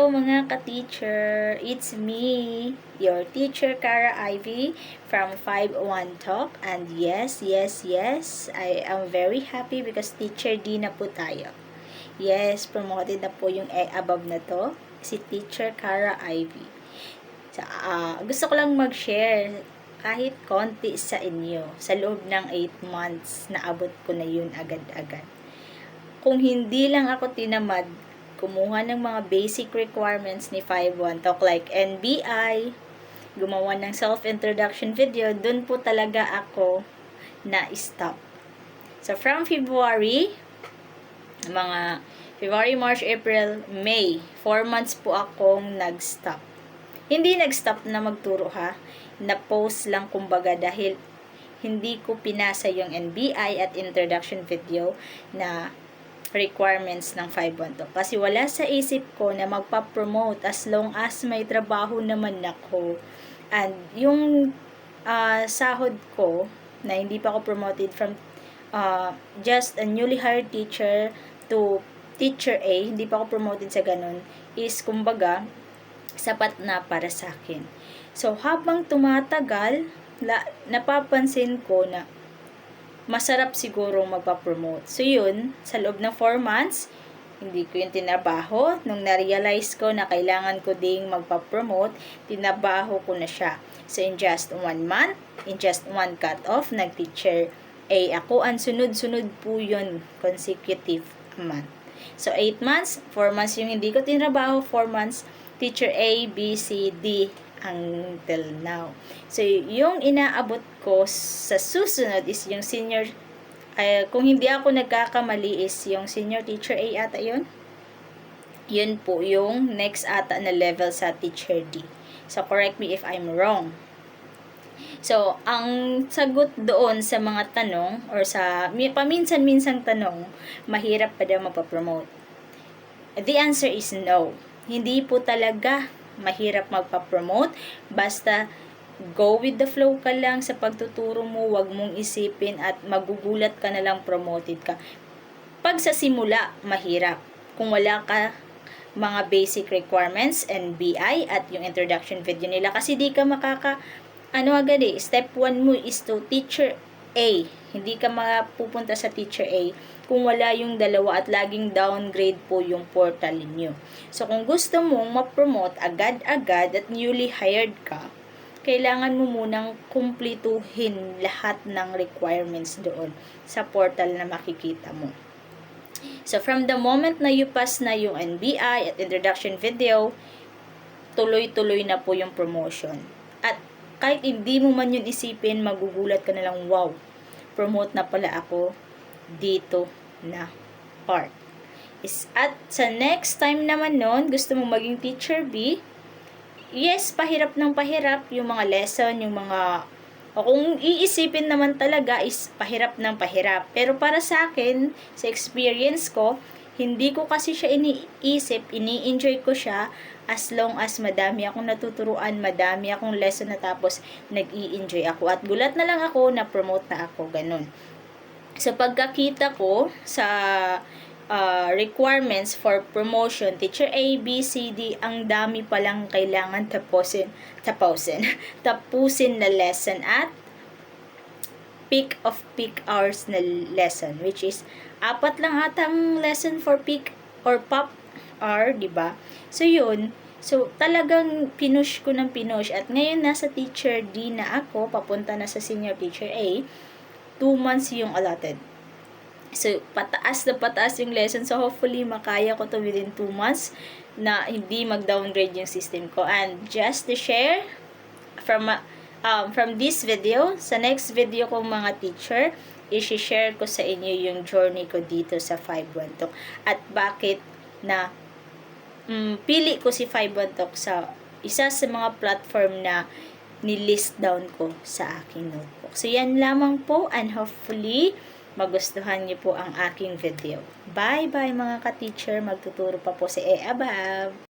mga ka-teacher! It's me, your teacher Cara Ivy from 5-1 Talk. And yes, I am very happy because Teacher D na po tayo. Yes, promoted na po yung above na to, si Teacher Cara Ivy. So, gusto ko lang mag-share kahit konti sa inyo. Sa loob ng 8 months, naabot ko na yun agad-agad. Kung hindi lang ako tinamad, kumuha ng mga basic requirements ni 5-1 Talk like NBI, gumawa ng self-introduction video, dun po talaga ako na-stop. So, from February, March, April, May, 4 months po akong nag-stop. Hindi nag-stop na magturo ha, na-post lang kumbaga dahil hindi ko pinasa yung NBI at introduction video na requirements ng 5-1 Talk. Kasi wala sa isip ko na magpa-promote as long as may trabaho naman ako. And yung sahod ko na hindi pa ako promoted from just a newly hired teacher to teacher A, hindi pa ako promoted sa ganun, is kumbaga sapat na para sa akin. So habang tumatagal, napapansin ko na masarap siguro magpa-promote. So yun, sa loob ng 4 months, hindi ko yung tinabaho. Nung na-realize ko na kailangan ko ding magpa-promote, tinabaho ko na siya. So in just 1 month, in just 1 cut-off, nag-teacher A ako. Ang sunod-sunod po yun, consecutive month. So 8 months, 4 months yung hindi ko tinabaho, 4 months, teacher A, B, C, D, until now. So, yung inaabot ko sa susunod is yung senior, kung hindi ako nagkakamali is yung senior teacher A ata yun. Yun po yung next ata na level sa teacher D. So, correct me if I'm wrong. So, ang sagot doon sa mga tanong or sa paminsan-minsang tanong, mahirap pa daw mapapromote. The answer is no. Hindi po talaga mahirap magpa-promote, basta go with the flow ka lang sa pagtuturo mo, wag mong isipin at magugulat ka na lang promoted ka. Pag sa simula, mahirap. Kung wala ka mga basic requirements, NBI at yung introduction video nila, kasi di ka agad step 1 mo is to teacher A. Hindi ka mapupunta sa teacher A kung wala yung dalawa at laging downgrade po yung portal niyo. So, kung gusto mong ma-promote agad-agad at newly hired ka, kailangan mo munang kumplituhin lahat ng requirements doon sa portal na makikita mo. So, from the moment na you pass na yung NBI at introduction video, tuloy-tuloy na po yung promotion. At kahit hindi mo man yun isipin, magugulat ka na lang, wow, promote na pala ako dito na part. At sa next time naman nun, gusto mong maging teacher B, yes, pahirap ng pahirap yung mga lesson, yung mga, o kung iisipin naman talaga is pahirap ng pahirap. Pero para sa akin, sa experience ko, hindi ko kasi siya iniisip, ini-enjoy ko siya as long as madami akong natuturuan, madami akong lesson na tapos nag-i-enjoy ako. At gulat na lang ako na promote na ako, ganun. So, pagkakita ko sa requirements for promotion, teacher A, B, C, D, ang dami palang kailangan tapusin na lesson at peak of peak hours na lesson, which is 4 lang atang lesson for peak or pop hour, diba? So, yun. So, talagang pinush ko ng pinush. At ngayon, nasa teacher D na ako, papunta na sa senior teacher A, 2 months yung allotted. So, pataas na pataas yung lesson. So, hopefully, makaya ko to within 2 months na hindi mag-downgrade yung system ko. And just to share from this video, sa next video kong mga teacher, i-share ko sa inyo yung journey ko dito sa 5-1 Talk. At bakit na pili ko si 5-1 Talk sa isa sa mga platform na ni-list down ko sa aking notebook. So, yan lamang po and hopefully, magustuhan niyo po ang aking video. Bye-bye mga ka-teacher. Magtuturo pa po si above.